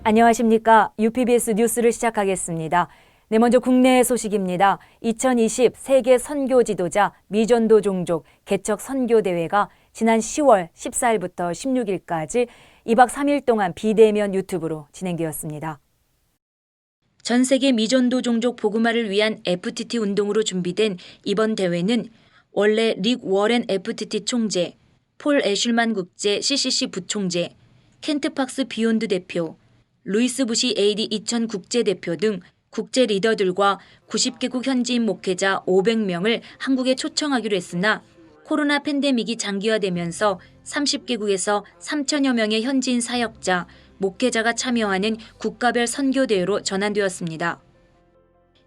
안녕하십니까. UPBS 뉴스를 시작하겠습니다. 네, 먼저 국내 소식입니다. 2020 세계 선교 지도자 미전도 종족 개척 선교 대회가 지난 10월 14일부터 16일까지 2박 3일 동안 비대면 유튜브로 진행되었습니다. 전 세계 미전도 종족 복음화를 위한 FTT 운동으로 준비된 이번 대회는 원래 릭 워렌 FTT 총재, 폴 애슐만 국제 CCC 부총재, 켄트 팍스 비욘드 대표, 루이스 부시 AD 2000 국제대표 등 국제 리더들과 90개국 현지인 목회자 500명을 한국에 초청하기로 했으나 코로나 팬데믹이 장기화되면서 30개국에서 3천여 명의 현지인 사역자, 목회자가 참여하는 국가별 선교대회로 전환되었습니다.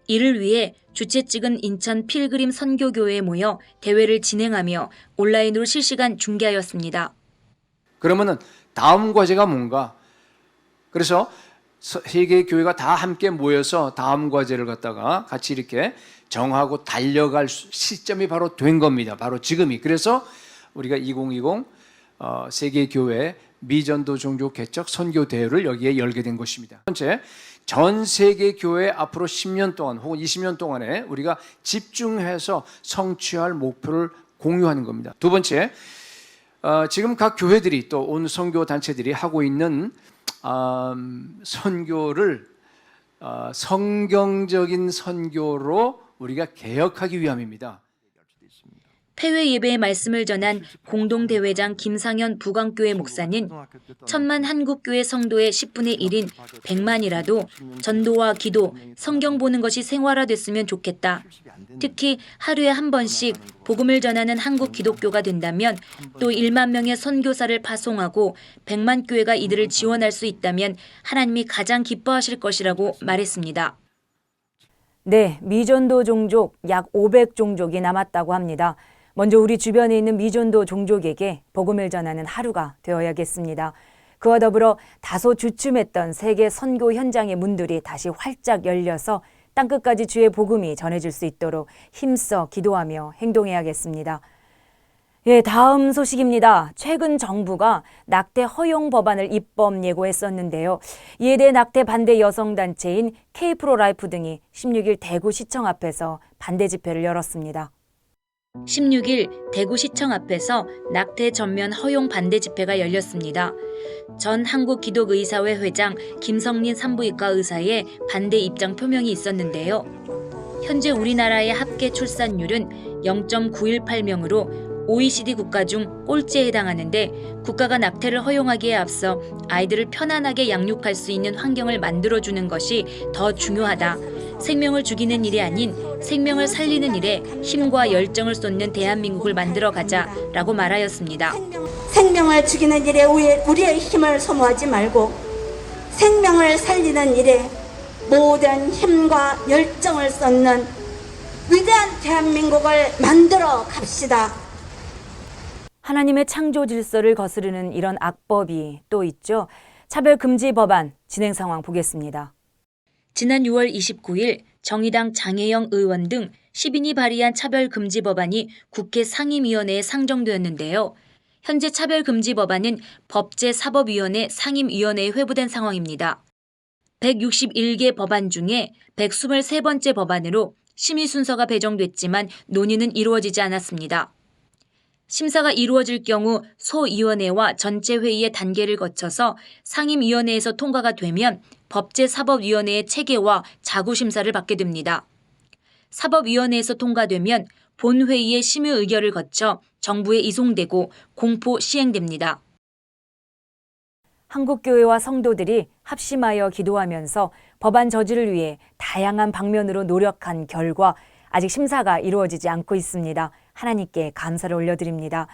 이를 위해 주최 측은 인천 필그림 선교교회에 모여 대회를 진행하며 온라인으로 실시간 중계하였습니다. 그러면은 다음 과제가 뭔가? 그래서 세계 교회가 다 함께 모여서 다음 과제를 갖다가 같이 이렇게 정하고 달려갈 시점이 바로 된 겁니다. 바로 지금이. 그래서 우리가 2020 세계 교회 미전도 종족 개척 선교 대회를 여기에 열게 된 것입니다. 첫 번째, 전 세계 교회 앞으로 10년 동안 혹은 20년 동안에 우리가 집중해서 성취할 목표를 공유하는 겁니다. 두 번째, 지금 각 교회들이 또 온 선교 단체들이 하고 있는 선교를 성경적인 선교로 우리가 개혁하기 위함입니다. 폐회 예배의 말씀을 전한 공동대회장 김상현 부광교회 목사는 천만 한국교회 성도의 10분의 1인 100만이라도 전도와 기도, 성경 보는 것이 생활화됐으면 좋겠다. 특히 하루에 한 번씩 복음을 전하는 한국 기독교가 된다면 또 1만 명의 선교사를 파송하고 100만 교회가 이들을 지원할 수 있다면 하나님이 가장 기뻐하실 것이라고 말했습니다. 네, 미전도 종족 약 500종족이 남았다고 합니다. 먼저 우리 주변에 있는 미전도 종족에게 복음을 전하는 하루가 되어야겠습니다. 그와 더불어 다소 주춤했던 세계 선교 현장의 문들이 다시 활짝 열려서 땅끝까지 주의 복음이 전해질 수 있도록 힘써 기도하며 행동해야겠습니다. 예, 다음 소식입니다. 최근 정부가 낙태 허용 법안을 입법 예고했었는데요. 이에 대해 낙태 반대 여성단체인 K-프로라이프 등이 16일 대구시청 앞에서 반대 집회를 열었습니다. 16일 대구시청 앞에서 낙태 전면 허용 반대 집회가 열렸습니다. 전 한국기독의사회 회장 김성린 산부인과 의사의 반대 입장 표명이 있었는데요. 현재 우리나라의 합계 출산율은 0.918명으로 OECD 국가 중 꼴찌에 해당하는데 국가가 낙태를 허용하기에 앞서 아이들을 편안하게 양육할 수 있는 환경을 만들어주는 것이 더 중요하다. 생명을 죽이는 일이 아닌 생명을 살리는 일에 힘과 열정을 쏟는 대한민국을 만들어 가자라고 말하였습니다. 생명을 죽이는 일에 우리의 힘을 소모하지 말고 생명을 살리는 일에 모든 힘과 열정을 쏟는 위대한 대한민국을 만들어 갑시다. 하나님의 창조 질서를 거스르는 이런 악법이 또 있죠. 차별금지 법안 진행 상황 보겠습니다. 지난 6월 29일 정의당 장혜영 의원 등 10인이 발의한 차별금지 법안이 국회 상임위원회에 상정되었는데요. 현재 차별금지 법안은 법제사법위원회 상임위원회에 회부된 상황입니다. 161개 법안 중에 123번째 법안으로 심의 순서가 배정됐지만 논의는 이루어지지 않았습니다. 심사가 이루어질 경우 소위원회와 전체 회의의 단계를 거쳐서 상임위원회에서 통과가 되면 법제사법위원회의 체계와 자구심사를 받게 됩니다. 사법위원회에서 통과되면 본회의의 심의 의결을 거쳐 정부에 이송되고 공포 시행됩니다. 한국교회와 성도들이 합심하여 기도하면서 법안 저지를 위해 다양한 방면으로 노력한 결과 아직 심사가 이루어지지 않고 있습니다. 하나님께 감사를 올려드립니다.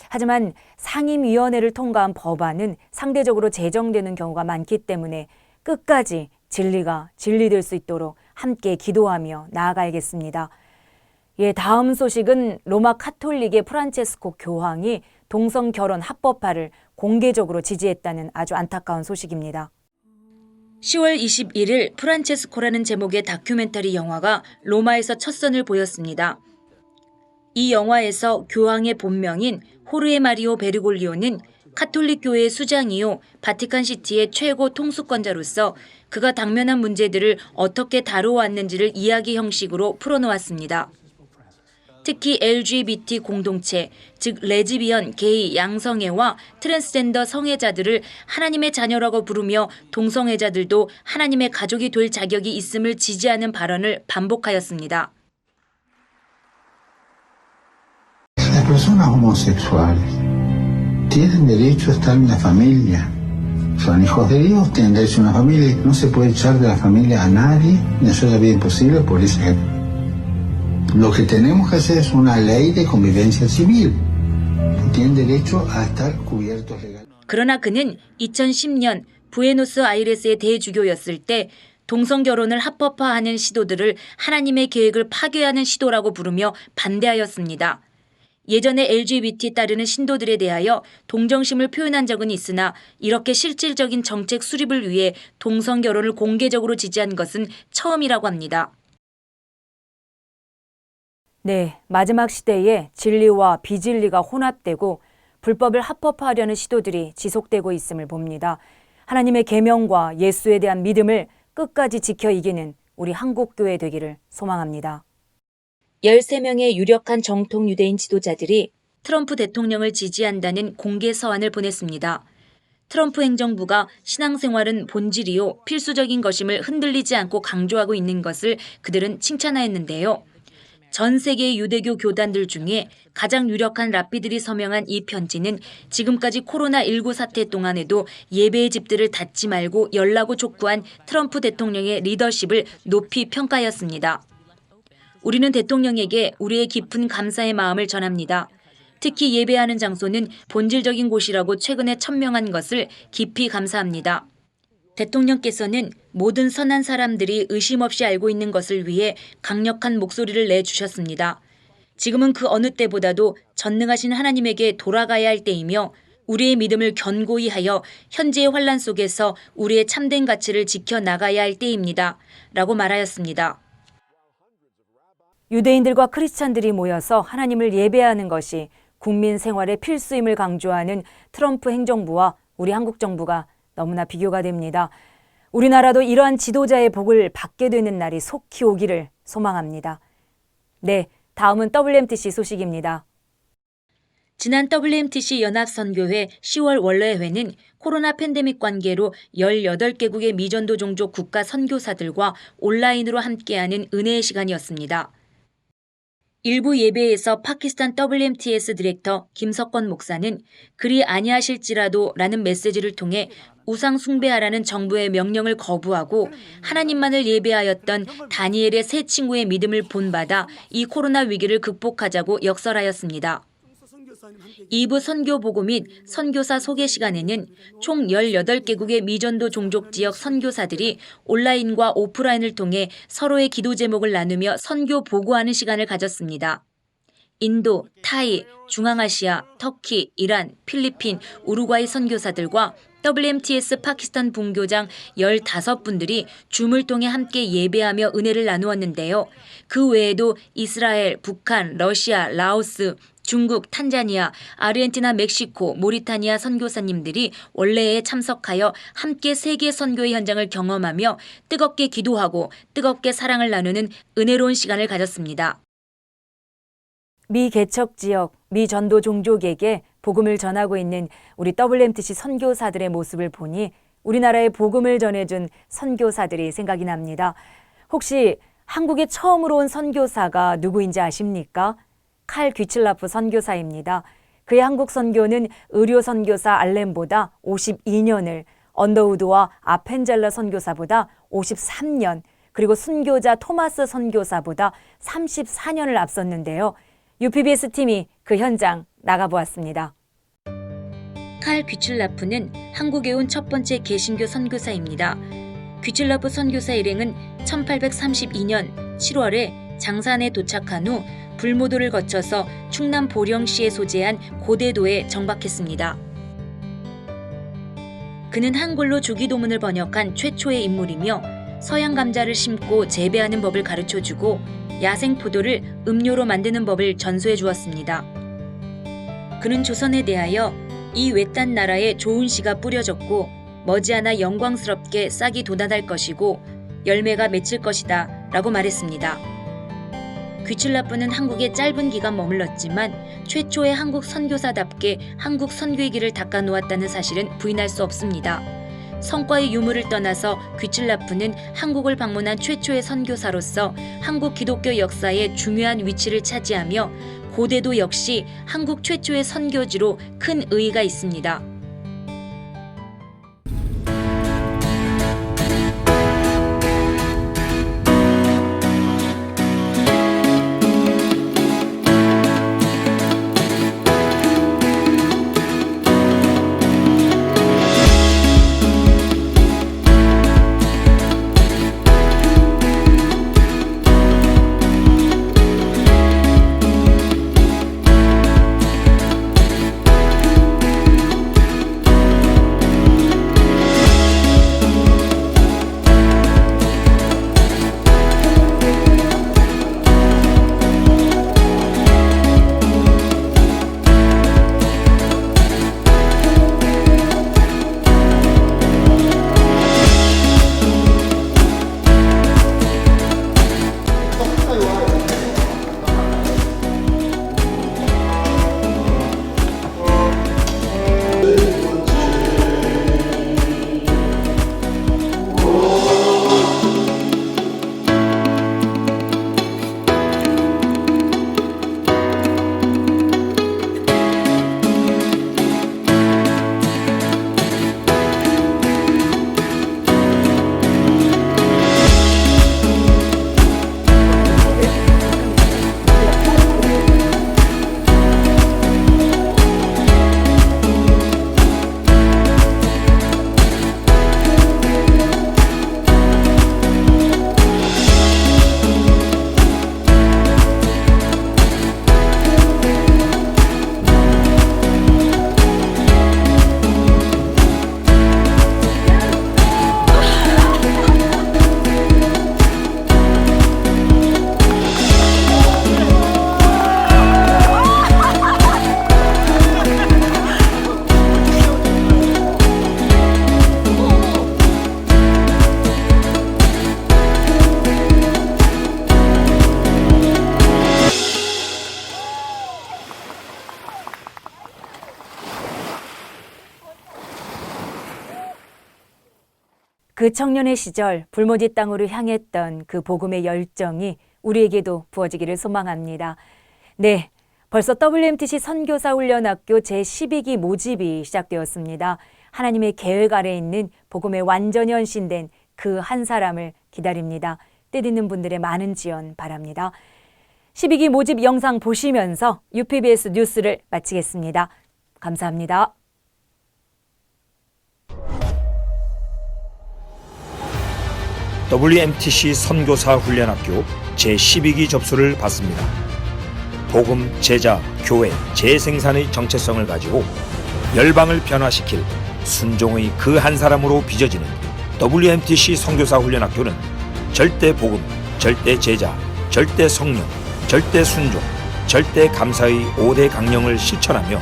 하지만 상임위원회를 통과한 법안은 상대적으로 제정되는 경우가 많기 때문에 끝까지 진리가 진리될 수 있도록 함께 기도하며 나아가야겠습니다. 예, 다음 소식은 로마 카톨릭의 프란체스코 교황이 동성 결혼 합법화를 공개적으로 지지했다는 아주 안타까운 소식입니다. 10월 21일 프란체스코라는 제목의 다큐멘터리 영화가 로마에서 첫 선을 보였습니다. 이 영화에서 교황의 본명인 호르헤 마리오 베르골리오는 카톨릭 교회의 수장이요 바티칸시티의 최고 통수권자로서 그가 당면한 문제들을 어떻게 다루어왔는지를 이야기 형식으로 풀어놓았습니다. 특히 LGBT 공동체, 즉 레즈비언, 게이, 양성애와 트랜스젠더 성애자들을 하나님의 자녀라고 부르며 동성애자들도 하나님의 가족이 될 자격이 있음을 지지하는 발언을 반복하였습니다. Las personas homosexuales tienen derecho a estar en la familia. Son hijos de Dios, tienen derecho a una familia y no se puede echar de la familia a nadie ni hacer la vida imposible por ese género. Lo que tenemos que hacer es una ley de convivencia civil. Tienen derecho a estar cubiertos legalmente. 그러나 그는 2010년 부에노스아이레스의 대주교였을 때 동성결혼을 합법화하는 시도들을 하나님의 계획을 파괴하는 시도라고 부르며 반대하였습니다. 예전에 LGBT 따르는 신도들에 대하여 동정심을 표현한 적은 있으나 이렇게 실질적인 정책 수립을 위해 동성결혼을 공개적으로 지지한 것은 처음이라고 합니다. 네, 마지막 시대에 진리와 비진리가 혼합되고 불법을 합법화하려는 시도들이 지속되고 있음을 봅니다. 하나님의 계명과 예수에 대한 믿음을 끝까지 지켜 이기는 우리 한국교회 되기를 소망합니다. 13명의 유력한 정통 유대인 지도자들이 트럼프 대통령을 지지한다는 공개 서한을 보냈습니다. 트럼프 행정부가 신앙생활은 본질이요 필수적인 것임을 흔들리지 않고 강조하고 있는 것을 그들은 칭찬하였는데요. 전 세계의 유대교 교단들 중에 가장 유력한 랍비들이 서명한 이 편지는 지금까지 코로나19 사태 동안에도 예배의 집들을 닫지 말고 열라고 촉구한 트럼프 대통령의 리더십을 높이 평가하였습니다. 우리는 대통령에게 우리의 깊은 감사의 마음을 전합니다. 특히 예배하는 장소는 본질적인 곳이라고 최근에 천명한 것을 깊이 감사합니다. 대통령께서는 모든 선한 사람들이 의심 없이 알고 있는 것을 위해 강력한 목소리를 내주셨습니다. 지금은 그 어느 때보다도 전능하신 하나님에게 돌아가야 할 때이며 우리의 믿음을 견고히 하여 현재의 환란 속에서 우리의 참된 가치를 지켜나가야 할 때입니다. 라고 말하였습니다. 유대인들과 크리스찬들이 모여서 하나님을 예배하는 것이 국민 생활의 필수임을 강조하는 트럼프 행정부와 우리 한국 정부가 너무나 비교가 됩니다. 우리나라도 이러한 지도자의 복을 받게 되는 날이 속히 오기를 소망합니다. 네, 다음은 WMTC 소식입니다. 지난 WMTC 연합선교회 10월 원래회는 코로나 팬데믹 관계로 18개국의 미전도 종족 국가 선교사들과 온라인으로 함께하는 은혜의 시간이었습니다. 일부 예배에서 파키스탄 WMTS 디렉터 김석권 목사는 그리 아니하실지라도 라는 메시지를 통해 우상 숭배하라는 정부의 명령을 거부하고 하나님만을 예배하였던 다니엘의 세 친구의 믿음을 본받아 이 코로나 위기를 극복하자고 역설하였습니다. 2부 선교 보고 및 선교사 소개 시간에는 총 18개국의 미전도 종족 지역 선교사들이 온라인과 오프라인을 통해 서로의 기도 제목을 나누며 선교 보고하는 시간을 가졌습니다. 인도, 타이, 중앙아시아, 터키, 이란, 필리핀, 우루과이 선교사들과 WMTS 파키스탄 분교장 15분들이 줌을 통해 함께 예배하며 은혜를 나누었는데요. 그 외에도 이스라엘, 북한, 러시아, 라오스, 중국, 탄자니아, 아르헨티나, 멕시코, 모리타니아 선교사님들이 원래에 참석하여 함께 세계 선교의 현장을 경험하며 뜨겁게 기도하고 뜨겁게 사랑을 나누는 은혜로운 시간을 가졌습니다. 미 개척 지역, 미 전도 종족에게 복음을 전하고 있는 우리 WMTC 선교사들의 모습을 보니 우리나라에 복음을 전해준 선교사들이 생각이 납니다. 혹시 한국에 처음으로 온 선교사가 누구인지 아십니까? 칼 귀칠라프 선교사입니다. 그의 한국 선교는 의료 선교사 알렌보다 52년을, 언더우드와 아펜젤러 선교사보다 53년, 그리고 순교자 토마스 선교사보다 34년을 앞섰는데요. UPBS 팀이 그 현장 나가보았습니다. 칼 귀칠라프는 한국에 온 첫 번째 개신교 선교사입니다. 귀칠라프 선교사 일행은 1832년 7월에 장산에 도착한 후 불모도를 거쳐서 충남 보령시에 소재한 고대도에 정박했습니다. 그는 한글로 주기도문을 번역한 최초의 인물이며 서양 감자를 심고 재배하는 법을 가르쳐주고 야생 포도를 음료로 만드는 법을 전수해 주었습니다. 그는 조선에 대하여 이 외딴 나라에 좋은 씨가 뿌려졌고 머지않아 영광스럽게 싹이 돋아날 것이고 열매가 맺힐 것이다 라고 말했습니다. 귀출라프는 한국에 짧은 기간 머물렀지만 최초의 한국 선교사답게 한국 선교의 길을 닦아놓았다는 사실은 부인할 수 없습니다. 성과의 유무를 떠나서 귀출라프는 한국을 방문한 최초의 선교사로서 한국 기독교 역사에 중요한 위치를 차지하며 고대도 역시 한국 최초의 선교지로 큰 의의가 있습니다. 그 청년의 시절 불모지 땅으로 향했던 그 복음의 열정이 우리에게도 부어지기를 소망합니다. 네, 벌써 WMTC 선교사 훈련학교 제12기 모집이 시작되었습니다. 하나님의 계획 아래 있는 복음에 완전히 헌신된 그 한 사람을 기다립니다. 뜻있는 분들의 많은 지원 바랍니다. 12기 모집 영상 보시면서 UPBS 뉴스를 마치겠습니다. 감사합니다. WMTC 선교사 훈련학교 제12기 접수를 받습니다. 복음, 제자, 교회, 재생산의 정체성을 가지고 열방을 변화시킬 순종의 그 한 사람으로 빚어지는 WMTC 선교사 훈련학교는 절대 복음, 절대 제자, 절대 성령, 절대 순종, 절대 감사의 5대 강령을 실천하며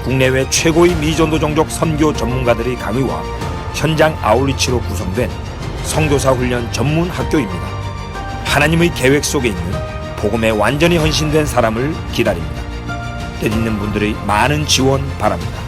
국내외 최고의 미전도 종족 선교 전문가들의 강의와 현장 아웃리치로 구성된 선교사 훈련 전문 학교입니다. 하나님의 계획 속에 있는 복음에 완전히 헌신된 사람을 기다립니다. 뜻있는 분들의 많은 지원 바랍니다.